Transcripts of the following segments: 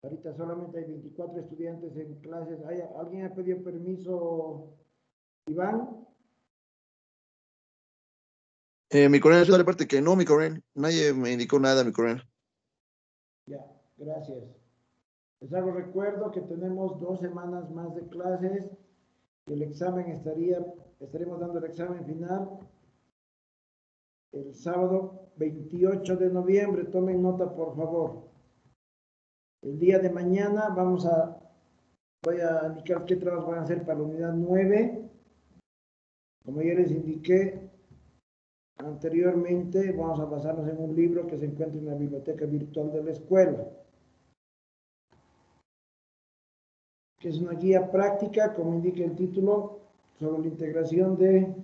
Ahorita solamente hay 24 estudiantes en clases. ¿Alguien ha pedido permiso, Iván? Mi coronel, yo de parte que no, mi coronel. Nadie me indicó nada, mi coronel. Ya, gracias. Les hago recuerdo que tenemos 2 semanas más de clases. El examen estaremos dando el examen final el sábado 28 de noviembre. Tomen nota, por favor. El día de mañana voy a indicar qué trabajos van a hacer para la unidad 9. Como ya les indiqué anteriormente, vamos a basarnos en un libro que se encuentra en la biblioteca virtual de la escuela, que es una guía práctica, como indica el título, sobre la integración de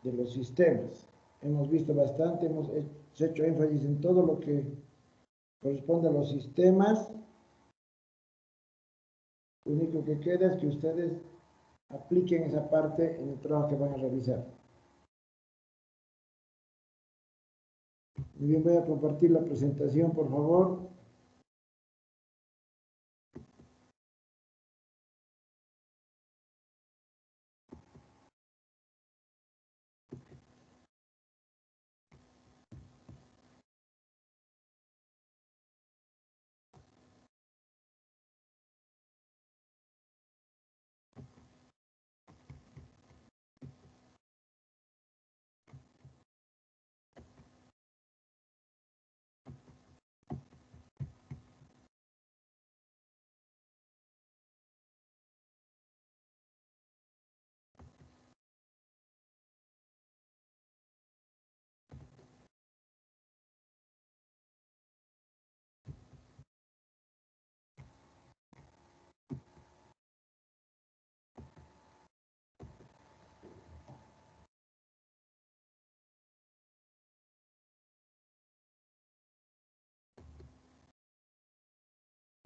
los sistemas. Hemos visto bastante, hemos hecho énfasis en todo lo que corresponde a los sistemas. Lo único que queda es que ustedes apliquen esa parte en el trabajo que van a realizar. Muy bien, voy a compartir la presentación, por favor.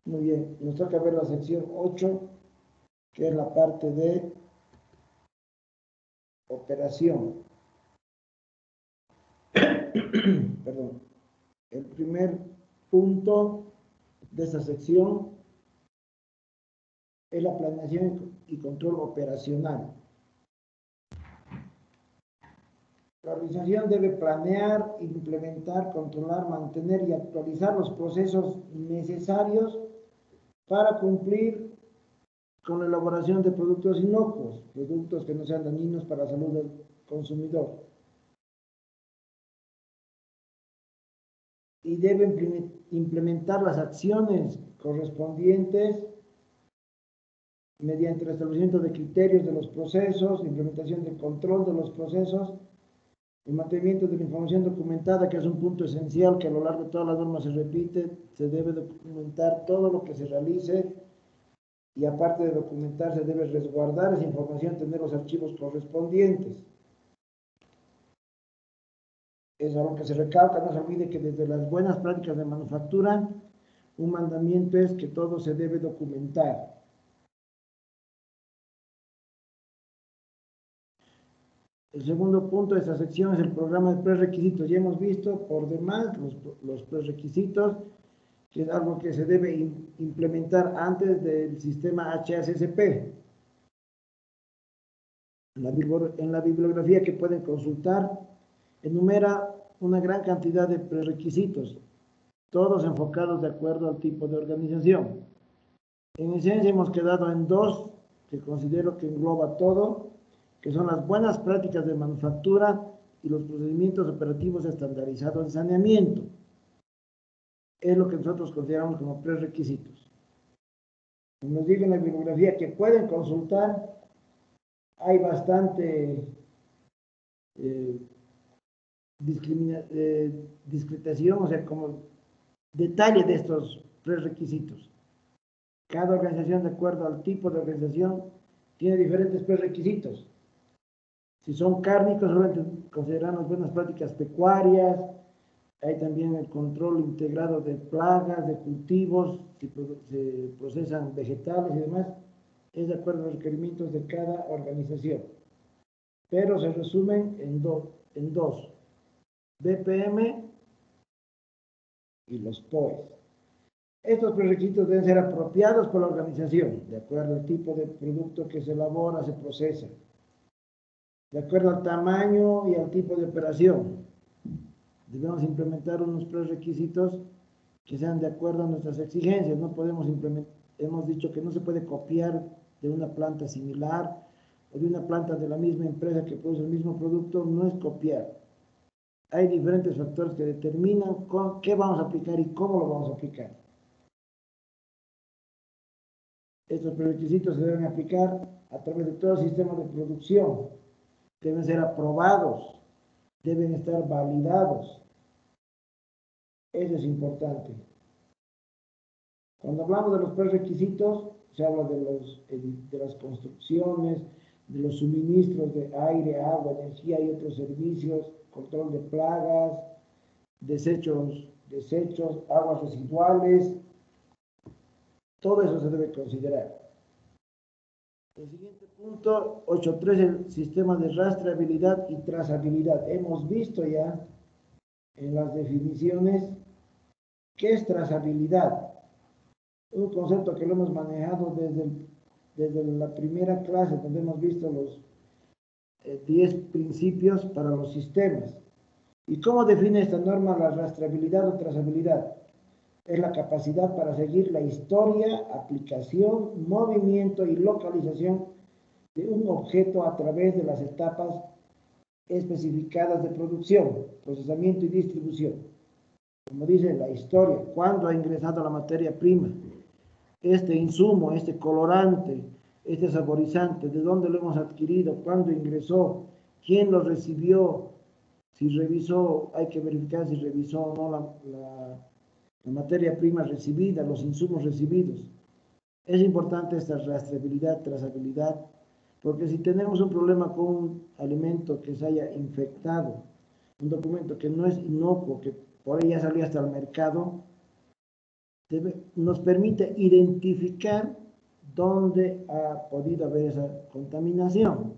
Muy bien, nos toca ver la sección 8, que es la parte de operación. Perdón. El primer punto de esta sección es la planeación y control operacional. La organización debe planear, implementar, controlar, mantener y actualizar los procesos necesarios para cumplir con la elaboración de productos inocuos, productos que no sean dañinos para la salud del consumidor. Y debe implementar las acciones correspondientes mediante el establecimiento de criterios de los procesos, implementación de control de los procesos, el mantenimiento de la información documentada, que es un punto esencial que a lo largo de todas las normas se repite. Se debe documentar todo lo que se realice y aparte de documentar se debe resguardar esa información, tener los archivos correspondientes. Es algo que se recalca, no se olvide que desde las buenas prácticas de manufactura, un mandamiento es que todo se debe documentar. El segundo punto de esta sección es el programa de prerequisitos. Ya hemos visto por demás los prerequisitos, que es algo que se debe implementar antes del sistema HACCP. En la bibliografía que pueden consultar, enumera una gran cantidad de prerequisitos, todos enfocados de acuerdo al tipo de organización. En esencia hemos quedado en 2, que considero que engloba todo, que son las buenas prácticas de manufactura y los procedimientos operativos estandarizados de saneamiento. Es lo que nosotros consideramos como prerequisitos. Nos dice en la bibliografía que pueden consultar, hay bastante discretación, o sea, como detalle de estos prerequisitos. Cada organización, de acuerdo al tipo de organización, tiene diferentes prerequisitos. Si son cárnicos, solamente consideramos buenas prácticas pecuarias. Hay también el control integrado de plagas, de cultivos, si se procesan vegetales y demás. Es de acuerdo a los requerimientos de cada organización. Pero se resumen en dos. BPM y los POEs. Estos prerequisitos deben ser apropiados por la organización, de acuerdo al tipo de producto que se elabora, se procesa, de acuerdo al tamaño y al tipo de operación. Debemos implementar unos prerequisitos que sean de acuerdo a nuestras exigencias. No podemos implementar, hemos dicho que no se puede copiar de una planta similar o de una planta de la misma empresa que produce el mismo producto, no es copiar. Hay diferentes factores que determinan qué vamos a aplicar y cómo lo vamos a aplicar. Estos prerequisitos se deben aplicar a través de todo el sistema de producción. Deben ser aprobados, deben estar validados. Eso es importante. Cuando hablamos de los prerequisitos, se habla de las construcciones, de los suministros de aire, agua, energía y otros servicios, control de plagas, desechos, aguas residuales. Todo eso se debe considerar. El siguiente punto, 8.3, el sistema de rastreabilidad y trazabilidad. Hemos visto ya en las definiciones qué es trazabilidad. Un concepto que lo hemos manejado desde la primera clase, donde hemos visto los 10 principios para los sistemas. ¿Y cómo define esta norma la rastreabilidad o trazabilidad? Es la capacidad para seguir la historia, aplicación, movimiento y localización de un objeto a través de las etapas especificadas de producción, procesamiento y distribución. Como dice la historia, cuándo ha ingresado la materia prima, este insumo, este colorante, este saborizante, de dónde lo hemos adquirido, cuándo ingresó, quién lo recibió, si revisó, hay que verificar si revisó o no la materia prima recibida, los insumos recibidos. Es importante esta rastreabilidad, trazabilidad, porque si tenemos un problema con un alimento que se haya infectado, un documento que no es inocuo, que por ahí ya salió hasta el mercado, nos permite identificar dónde ha podido haber esa contaminación.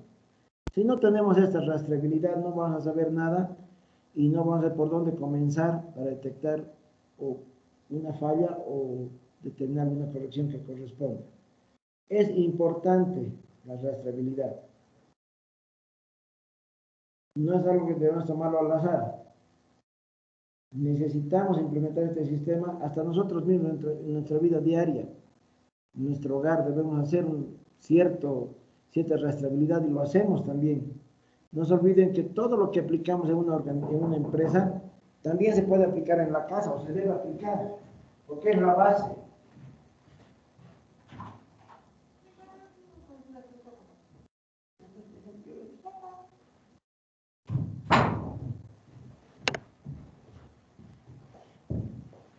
Si no tenemos esta rastreabilidad, no vamos a saber nada y no vamos a saber por dónde comenzar para detectar una falla o determinar una corrección que corresponda. Es importante la rastreabilidad. No es algo que debemos tomarlo al azar. Necesitamos implementar este sistema hasta nosotros mismos en nuestra vida diaria. En nuestro hogar debemos hacer cierta rastreabilidad y lo hacemos también. No se olviden que todo lo que aplicamos en una empresa también se puede aplicar en la casa o se debe aplicar, porque es la base.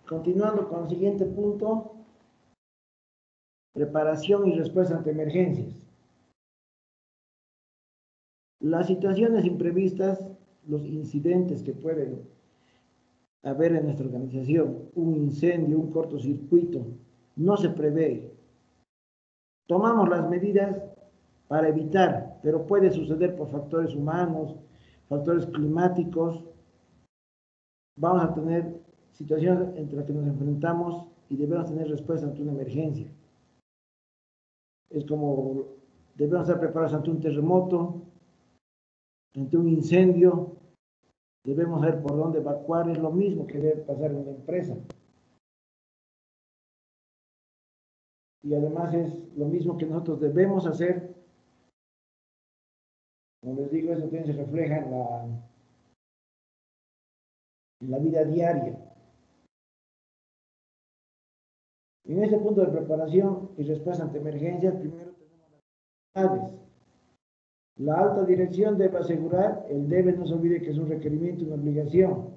Continuando con el siguiente punto, preparación y respuesta ante emergencias. Las situaciones imprevistas, los incidentes que pueden haber en nuestra organización, un incendio, un cortocircuito, no se prevé. Tomamos las medidas para evitar, pero puede suceder por factores humanos, factores climáticos. Vamos a tener situaciones entre las que nos enfrentamos y debemos tener respuesta ante una emergencia. Es como debemos estar preparados ante un terremoto, ante un incendio, debemos saber por dónde evacuar, es lo mismo que debe pasar en una empresa. Y además es lo mismo que nosotros debemos hacer. Como les digo, eso también se refleja en la vida diaria. En este punto de preparación y respuesta ante emergencias, primero tenemos las actividades. La alta dirección debe asegurar, el debe no se olvide que es un requerimiento y una obligación.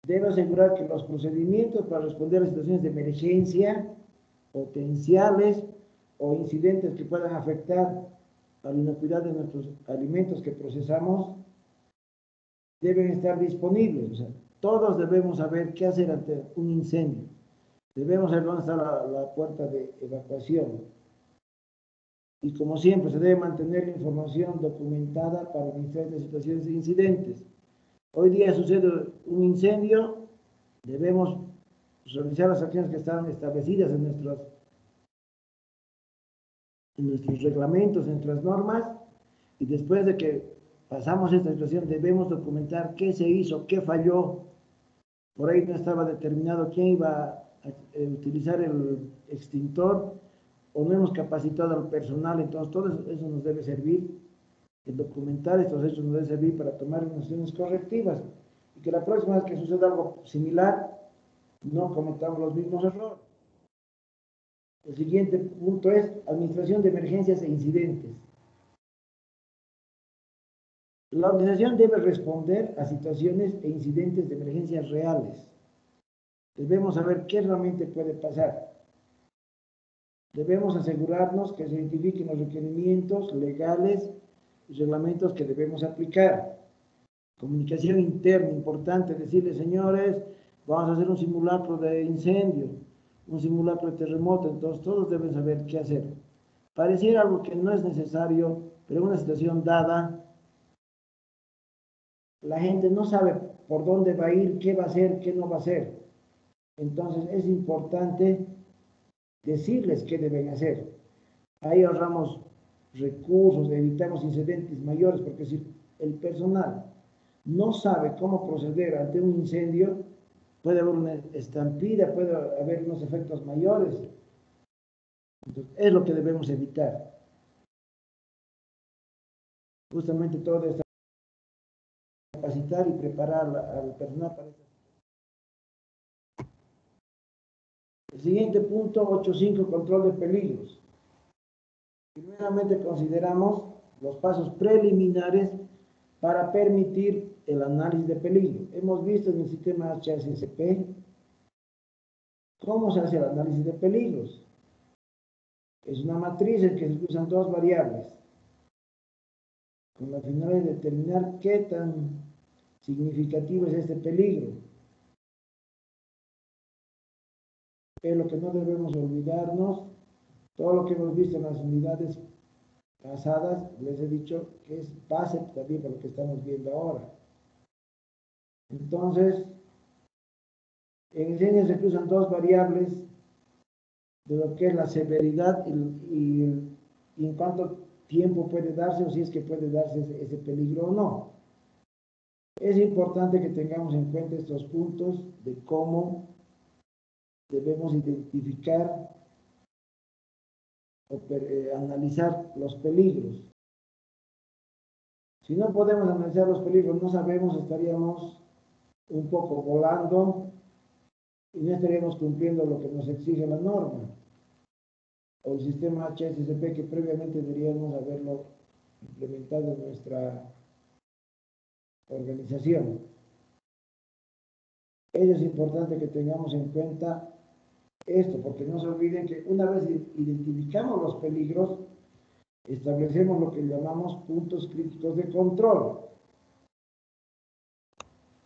Debe asegurar que los procedimientos para responder a situaciones de emergencia potenciales o incidentes que puedan afectar a la inocuidad de nuestros alimentos que procesamos deben estar disponibles. O sea, todos debemos saber qué hacer ante un incendio. Debemos saber dónde está la puerta de evacuación. Y como siempre, se debe mantener la información documentada para administrar estas situaciones de incidentes. Hoy día sucede un incendio, debemos realizar las acciones que están establecidas en nuestros reglamentos, en nuestras normas, y después de que pasamos esta situación debemos documentar qué se hizo, qué falló. Por ahí no estaba determinado quién iba a utilizar el extintor, o no hemos capacitado al personal. Entonces todo eso nos debe servir, el documentar estos hechos nos debe servir para tomar unas acciones correctivas, y que la próxima vez que suceda algo similar no cometamos los mismos errores. El siguiente punto es administración de emergencias e incidentes. La organización debe responder a situaciones e incidentes de emergencias reales. Debemos saber qué realmente puede pasar. Debemos asegurarnos que se identifiquen los requerimientos legales y reglamentos que debemos aplicar. Comunicación interna, importante decirles, señores, vamos a hacer un simulacro de incendio, un simulacro de terremoto, entonces todos deben saber qué hacer. Pareciera algo que no es necesario, pero en una situación dada, la gente no sabe por dónde va a ir, qué va a hacer, qué no va a hacer. Entonces es importante decirles qué deben hacer. Ahí ahorramos recursos, evitamos incidentes mayores, porque si el personal no sabe cómo proceder ante un incendio, puede haber una estampida, puede haber unos efectos mayores. Entonces, es lo que debemos evitar. Justamente todo esto, capacitar y preparar al personal para esto. El siguiente punto, 8.5, control de peligros. Primeramente consideramos los pasos preliminares para permitir el análisis de peligro. Hemos visto en el sistema HACCP cómo se hace el análisis de peligros. Es una matriz en que se usan dos variables, con la finalidad de determinar qué tan significativo es este peligro. Pero lo que no debemos olvidarnos, todo lo que hemos visto en las unidades pasadas, les he dicho que es base también para lo que estamos viendo ahora. Entonces, en incendios se usan dos variables de lo que es la severidad y en cuánto tiempo puede darse, o si es que puede darse ese peligro o no. Es importante que tengamos en cuenta estos puntos de cómo debemos identificar o analizar los peligros. Si no podemos analizar los peligros, no sabemos, estaríamos un poco volando y no estaríamos cumpliendo lo que nos exige la norma o el sistema HACCP, que previamente deberíamos haberlo implementado en nuestra organización. Es importante que tengamos en cuenta esto, porque no se olviden que una vez identificamos los peligros, establecemos lo que llamamos puntos críticos de control.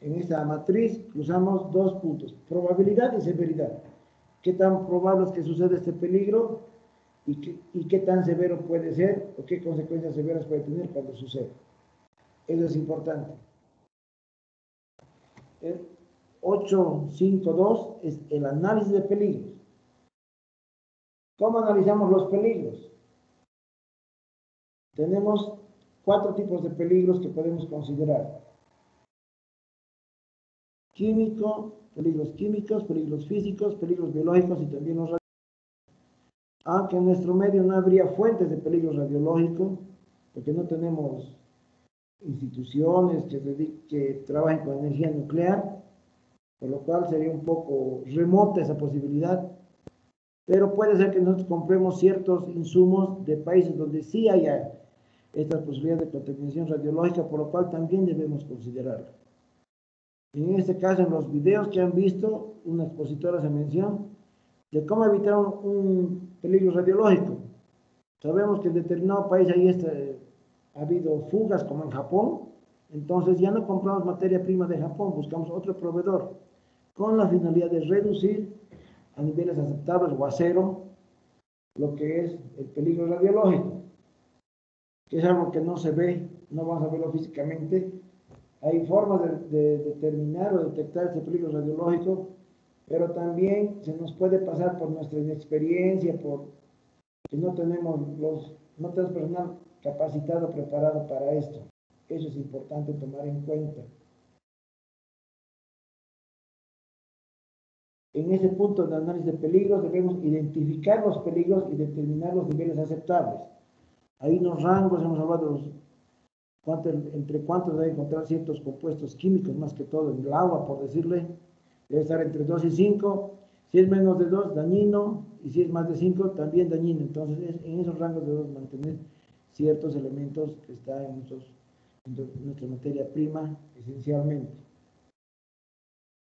En esta matriz cruzamos dos puntos, probabilidad y severidad. ¿Qué tan probable es que suceda este peligro y qué tan severo puede ser o qué consecuencias severas puede tener cuando suceda? Eso es importante. El 8.5.2 es el análisis de peligros. ¿Cómo analizamos los peligros? Tenemos 4 tipos de peligros que podemos considerar. Peligros químicos, peligros físicos, peligros biológicos y también los radiológicos. Aunque en nuestro medio no habría fuentes de peligro radiológico, porque no tenemos instituciones que trabajen con energía nuclear, por lo cual sería un poco remota esa posibilidad, pero puede ser que nosotros compremos ciertos insumos de países donde sí haya esta posibilidad de contaminación radiológica, por lo cual también debemos considerarlo. En este caso, en los videos que han visto, una expositora se menciona de cómo evitar un peligro radiológico. Sabemos que en determinado país ha habido fugas, como en Japón, entonces ya no compramos materia prima de Japón, buscamos otro proveedor, con la finalidad de reducir a niveles aceptables o a cero lo que es el peligro radiológico, que es algo que no se ve, no vamos a verlo físicamente. Hay formas de determinar o detectar este peligro radiológico, pero también se nos puede pasar por nuestra inexperiencia, por que no tenemos personal capacitado, preparado para esto. Eso es importante tomar en cuenta. En ese punto de análisis de peligros debemos identificar los peligros y determinar los niveles aceptables. Hay unos rangos, hemos hablado de entre cuántos debe encontrar ciertos compuestos químicos, más que todo en el agua, por decirle, debe estar entre 2 y 5. Si es menos de 2, dañino, y si es más de 5, también dañino. Entonces, en esos rangos debemos mantener ciertos elementos que están en nuestra materia prima, esencialmente.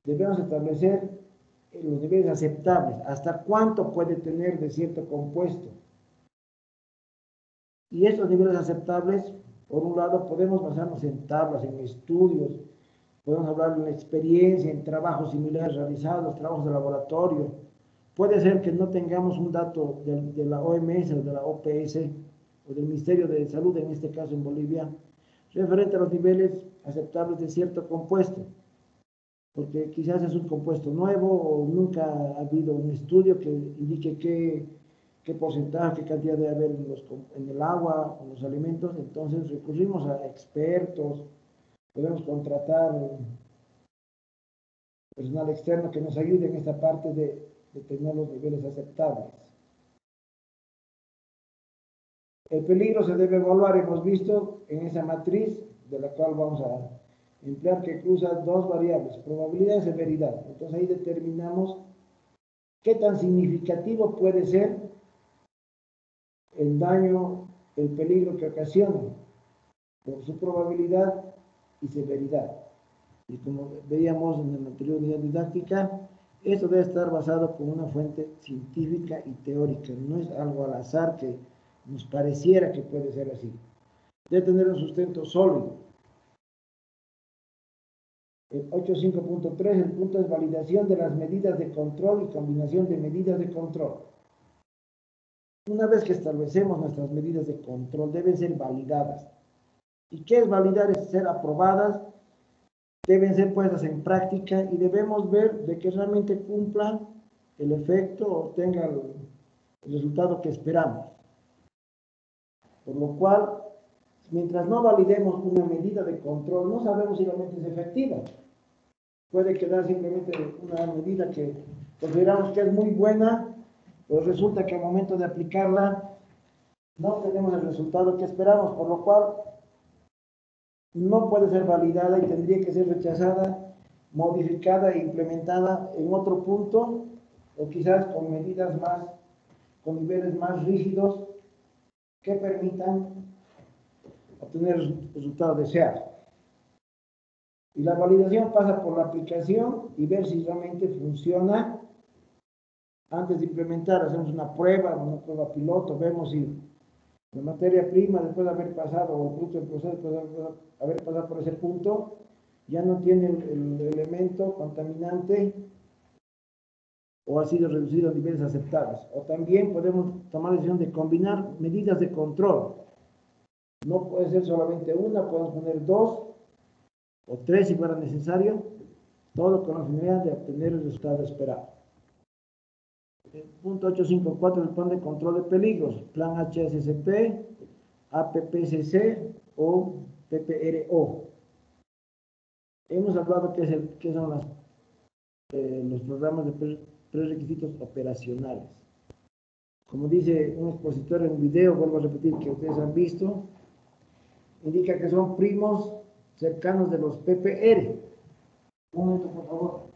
Debemos establecer los niveles aceptables, hasta cuánto puede tener de cierto compuesto. Y estos niveles aceptables, por un lado, podemos basarnos en tablas, en estudios, podemos hablar de la experiencia, en trabajos similares realizados, trabajos de laboratorio. Puede ser que no tengamos un dato de la OMS o de la OPS o del Ministerio de Salud, en este caso en Bolivia, referente a los niveles aceptables de cierto compuesto, porque quizás es un compuesto nuevo o nunca ha habido un estudio que indique qué porcentaje, qué cantidad debe haber en el agua o en los alimentos. Entonces recurrimos a expertos, podemos contratar personal externo que nos ayude en esta parte de tener los niveles aceptables. El peligro se debe evaluar, hemos visto en esa matriz de la cual vamos a emplear, que cruza dos variables, probabilidad y severidad. Entonces ahí determinamos qué tan significativo puede ser el daño, el peligro que ocasiona, por su probabilidad y severidad. Y como veíamos en la anterior unidad didáctica, esto debe estar basado con una fuente científica y teórica, no es algo al azar que nos pareciera que puede ser así. Debe tener un sustento sólido. El 8.5.3, el punto es validación de las medidas de control y combinación de medidas de control. Una vez que establecemos nuestras medidas de control, deben ser validadas. ¿Y qué es validar? Es ser aprobadas, deben ser puestas en práctica y debemos ver de que realmente cumplan el efecto o tengan el resultado que esperamos. Por lo cual, mientras no validemos una medida de control, no sabemos si realmente es efectiva. Puede quedar simplemente una medida que consideramos que es muy buena, pero resulta que al momento de aplicarla no tenemos el resultado que esperamos, por lo cual no puede ser validada y tendría que ser rechazada, modificada e implementada en otro punto, o quizás con medidas más, con niveles más rígidos que permitan obtener el resultado deseado. Y la validación pasa por la aplicación y ver si realmente funciona. Antes de implementar, hacemos una prueba piloto, vemos si la materia prima, después de haber pasado, o el producto del proceso, después de haber pasado por ese punto, ya no tiene el elemento contaminante o ha sido reducido a niveles aceptables. O también podemos tomar la decisión de combinar medidas de control. No puede ser solamente una, podemos poner 2 o 3 si fuera necesario, todo con la finalidad de obtener el resultado esperado. El punto 8.5.4, el plan de control de peligros, plan HACCP, APPCC o PPRO. Hemos hablado qué son los programas de prerequisitos operacionales. Como dice un expositor en un video, vuelvo a repetir, que ustedes han visto, indica que son primos cercanos de los PPR. Un momento, por favor.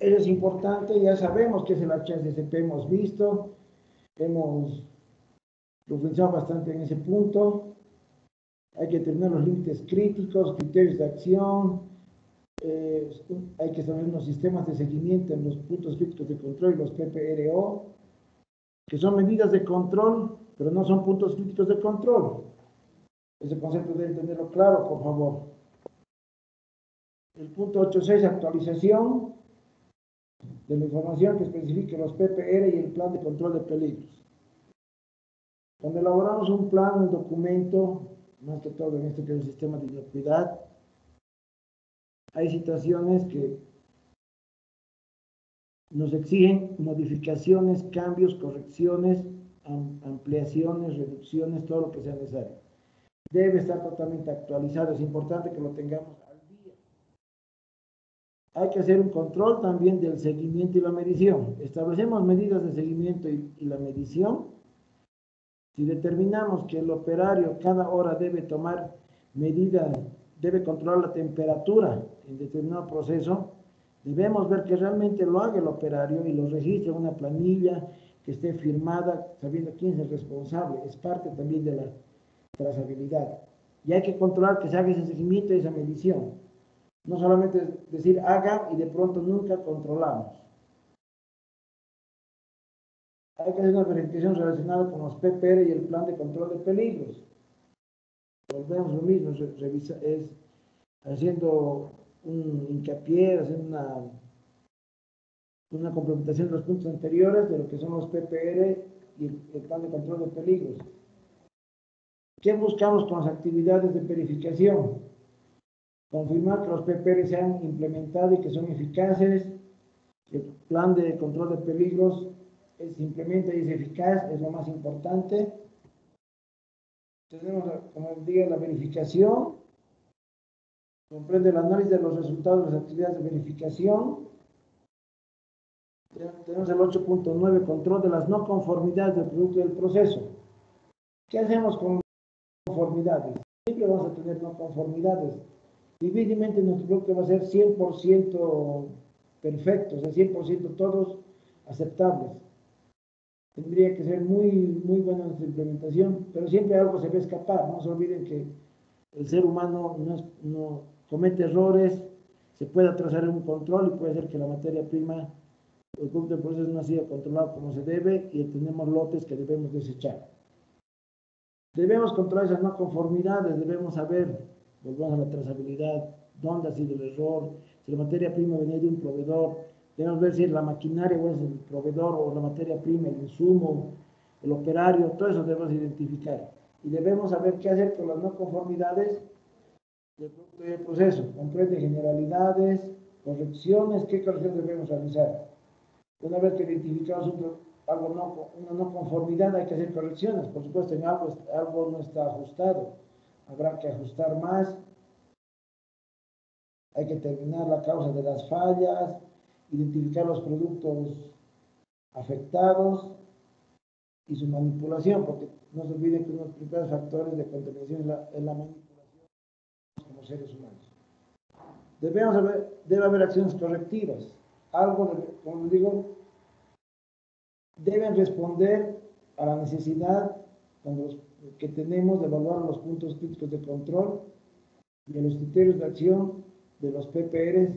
Eso es importante, ya sabemos que es el HACCP, hemos visto, hemos profundizado bastante en ese punto. Hay que tener los límites críticos, criterios de acción, hay que establecer unos sistemas de seguimiento en los puntos críticos de control y los PPRO, que son medidas de control, pero no son puntos críticos de control. Ese concepto deben tenerlo claro, por favor. El punto 8.6, actualización. de la información que especifique los PPR y el plan de control de peligros. Cuando elaboramos un plan, un documento, más que todo en este que es el sistema de inocuidad, hay situaciones que nos exigen modificaciones, cambios, correcciones, ampliaciones, reducciones, todo lo que sea necesario. Debe estar totalmente actualizado, es importante que lo tengamos al día. Hay que hacer un control también del seguimiento y la medición. Establecemos medidas de seguimiento y la medición. Si determinamos que el operario cada hora debe tomar medidas, debe controlar la temperatura en determinado proceso, debemos ver que realmente lo haga el operario y lo registre en una planilla que esté firmada sabiendo quién es el responsable. Es parte también de la trazabilidad. Y hay que controlar que se haga ese seguimiento y esa medición. No solamente decir haga y de pronto nunca controlamos. Hay que hacer una verificación relacionada con los PPR y el plan de control de peligros. Volvemos lo mismo, es haciendo un hincapié, haciendo una complementación de los puntos anteriores de lo que son los PPR y el plan de control de peligros. ¿Qué buscamos con las actividades de verificación? Confirmar que los PPR se han implementado y que son eficaces, que el plan de control de peligros se implementa y es eficaz, es lo más importante. Tenemos, como digo, la verificación, comprende el análisis de los resultados de las actividades de verificación. Tenemos el 8.9, control de las no conformidades del producto y del proceso. ¿Qué hacemos con conformidades? Siempre vamos a tener no conformidades. Difícilmente nuestro producto va a ser 100% perfecto, o sea, 100% todos aceptables. Tendría que ser muy buena nuestra implementación, pero siempre algo se va a escapar. No se olviden que el ser humano no comete errores, se puede atrasar en un control y puede ser que la materia prima, el producto de proceso no ha sido controlado como se debe y tenemos lotes que debemos desechar. Debemos controlar esas no conformidades, debemos saber, volvemos a la trazabilidad, dónde ha sido el error, si la materia prima venía de un proveedor, debemos ver si es la maquinaria o es el proveedor o la materia prima, el insumo, el operario, todo eso debemos identificar. Y debemos saber qué hacer con las no conformidades del producto y del proceso. Comprende generalidades, correcciones, qué correcciones debemos realizar. Una vez que identificamos una no conformidad, hay que hacer correcciones. Por supuesto, en algo no está ajustado. Habrá que ajustar más. Hay que determinar la causa de las fallas, identificar los productos afectados y su manipulación, porque no se olviden que uno de los principales factores de contaminación es la manipulación como seres humanos. Debe haber acciones correctivas. Como les digo, deben responder a la necesidad que tenemos de evaluar los puntos críticos de control y a los criterios de acción de los PPRs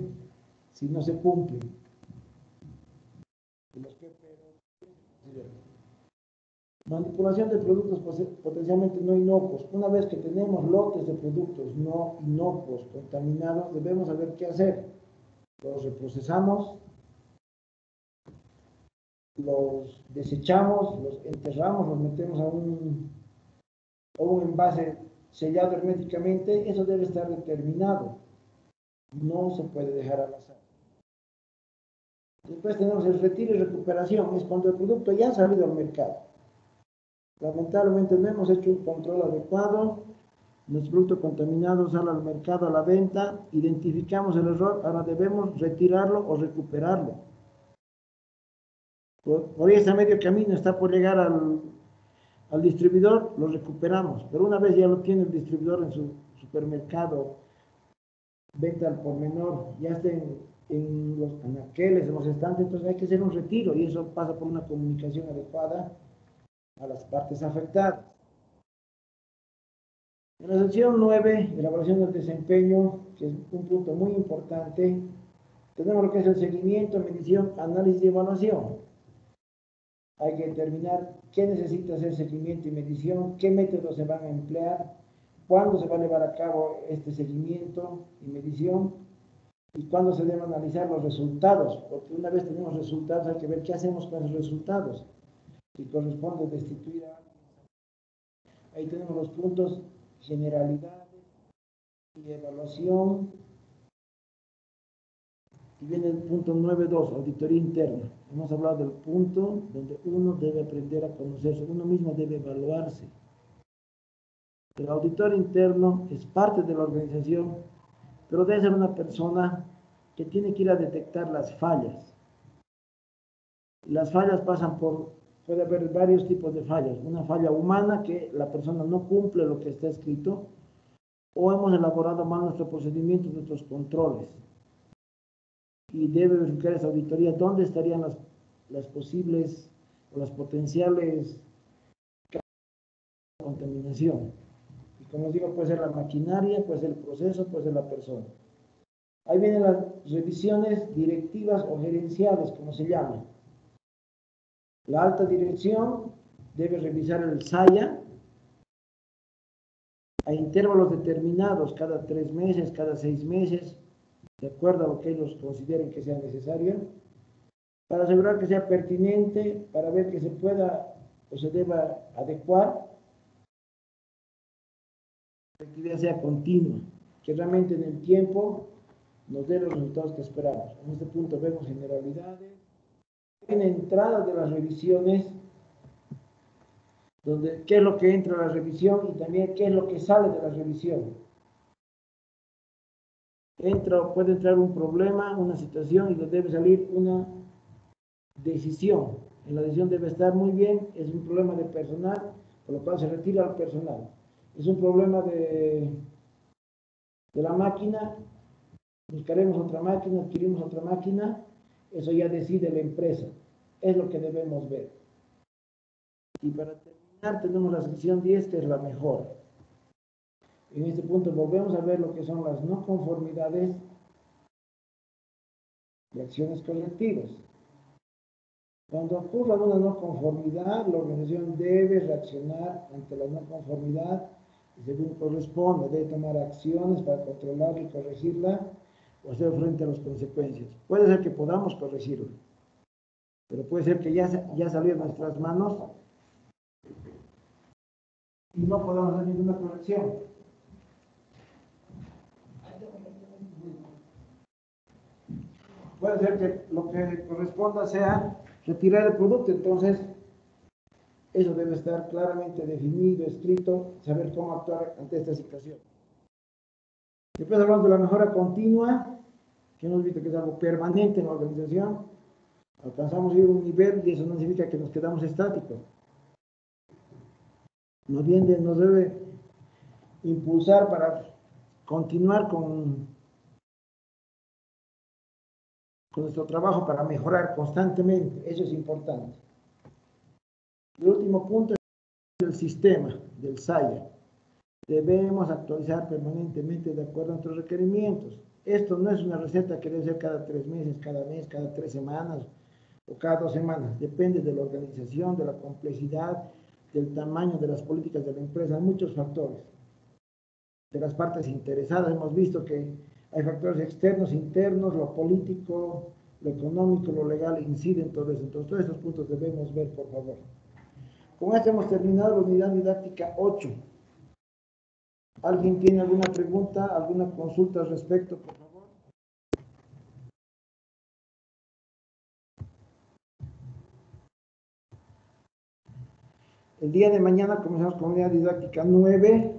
si no se cumplen. Manipulación de productos potencialmente no inocuos. Una vez que tenemos lotes de productos no inocuos, contaminados, debemos saber qué hacer. Los reprocesamos, los desechamos, los enterramos, los metemos a un envase sellado herméticamente. Eso debe estar determinado. No se puede dejar al azar. Después tenemos el retiro y recuperación. Es cuando el producto ya ha salido al mercado. Lamentablemente no hemos hecho un control adecuado. Nuestro producto contaminado sale al mercado a la venta. Identificamos el error. Ahora debemos retirarlo o recuperarlo. Por ahí está medio camino, está por llegar al distribuidor, lo recuperamos. Pero una vez ya lo tiene el distribuidor en su supermercado, venta al por menor, ya está en los anaqueles, en los estantes, entonces hay que hacer un retiro y eso pasa por una comunicación adecuada a las partes afectadas. En la sección 9, elaboración del desempeño, que es un punto muy importante, tenemos lo que es el seguimiento, medición, análisis y evaluación. Hay que determinar qué necesita hacer seguimiento y medición, qué métodos se van a emplear, cuándo se va a llevar a cabo este seguimiento y medición, y cuándo se deben analizar los resultados, porque una vez tenemos resultados hay que ver qué hacemos con esos resultados, si corresponde destituir a alguien. Ahí tenemos los puntos: generalidades y evaluación. Y viene el punto 9.2, auditoría interna. Hemos hablado del punto donde uno debe aprender a conocerse, uno mismo debe evaluarse. El auditor interno es parte de la organización, pero debe ser una persona que tiene que ir a detectar las fallas. Las fallas puede haber varios tipos de fallas. Una falla humana, que la persona no cumple lo que está escrito, o hemos elaborado mal nuestros procedimientos, nuestros controles. Y debe verificar esa auditoría dónde estarían las posibles o las potenciales contaminación. Y como os digo, puede ser la maquinaria, puede ser el proceso, puede ser la persona. Ahí vienen las revisiones directivas o gerenciales, como se llama. La alta dirección debe revisar el SAIA a intervalos determinados, cada 3 meses, cada 6 meses, de acuerdo a lo que ellos consideren que sea necesario, para asegurar que sea pertinente, para ver que se pueda o se deba adecuar, que la actividad sea continua, que realmente en el tiempo nos dé los resultados que esperamos. En este punto vemos generalidades, en entrada de las revisiones, donde qué es lo que entra a la revisión y también qué es lo que sale de la revisión. Puede entrar un problema, una situación, y le debe salir una decisión. En la decisión debe estar muy bien: es un problema de personal, por lo cual se retira al personal. Es un problema de la máquina, buscaremos otra máquina, adquirimos otra máquina, eso ya decide la empresa. Es lo que debemos ver. Y para terminar tenemos la sección 10, que es la mejora. En este punto volvemos a ver lo que son las no conformidades y acciones correctivas. Cuando ocurra una no conformidad, la organización debe reaccionar ante la no conformidad y, según corresponde, debe tomar acciones para controlarla y corregirla, o hacer frente a las consecuencias. Puede ser que podamos corregirlo, pero puede ser que ya salió de nuestras manos y no podamos hacer ninguna corrección. Puede ser que lo que corresponda sea retirar el producto, entonces eso debe estar claramente definido, escrito, saber cómo actuar ante esta situación. Después hablamos de la mejora continua, que hemos visto que es algo permanente en la organización. Alcanzamos a ir a un nivel y eso no significa que nos quedamos estáticos. Más bien nos debe impulsar para continuar con nuestro trabajo, para mejorar constantemente. Eso es importante. El último punto es el sistema del SAIA. Debemos actualizar permanentemente de acuerdo a nuestros requerimientos. Esto no es una receta que debe ser cada 3 meses, cada mes, cada 3 semanas o cada 2 semanas. Depende de la organización, de la complejidad, del tamaño de las políticas de la empresa. Hay muchos factores. De las partes interesadas hemos visto que hay factores externos, internos, lo político, lo económico, lo legal incide en todo eso. Entonces, todos estos puntos debemos ver, por favor. Con esto hemos terminado la unidad didáctica 8. ¿Alguien tiene alguna pregunta, alguna consulta al respecto, por favor? El día de mañana comenzamos con unidad didáctica 9,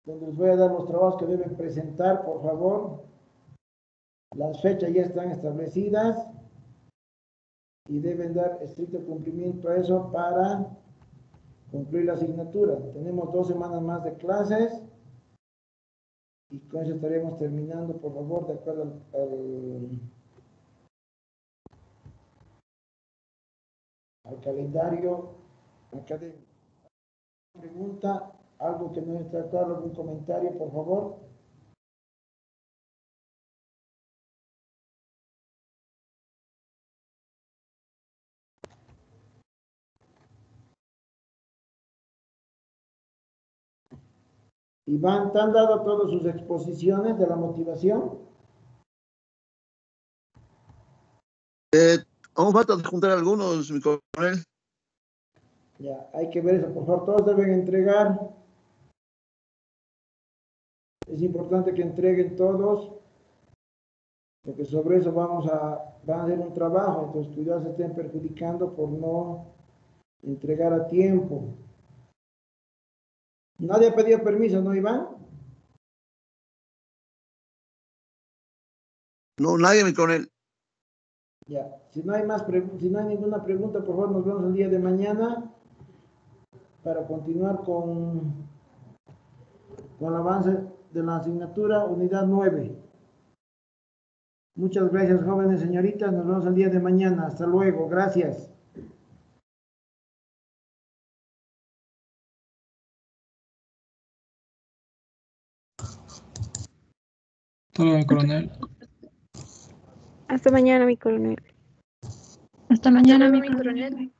donde les voy a dar los trabajos que deben presentar, por favor. Las fechas ya están establecidas y deben dar estricto cumplimiento a eso para concluir la asignatura. Tenemos 2 semanas más de clases y con eso estaremos terminando, por favor, de acuerdo al calendario académico. ¿Pregunta? ¿Algo que no está claro? ¿Algún comentario, por favor? Iván, ¿te han dado todas sus exposiciones de la motivación? Aún falta juntar algunos, mi coronel. Ya, hay que ver eso, por favor, todos deben entregar. Es importante que entreguen todos, porque sobre eso van a hacer un trabajo, entonces cuidado se estén perjudicando por no entregar a tiempo. Nadie ha pedido permiso, ¿no, Iván? No, nadie, mi coronel. Ya, si no hay si no hay ninguna pregunta, por favor, nos vemos el día de mañana para continuar con el avance de la asignatura unidad 9. Muchas gracias, jóvenes señoritas. Nos vemos el día de mañana. Hasta luego. Gracias. Hasta luego, coronel. Hasta mañana, mi coronel. Hasta mañana, mi coronel.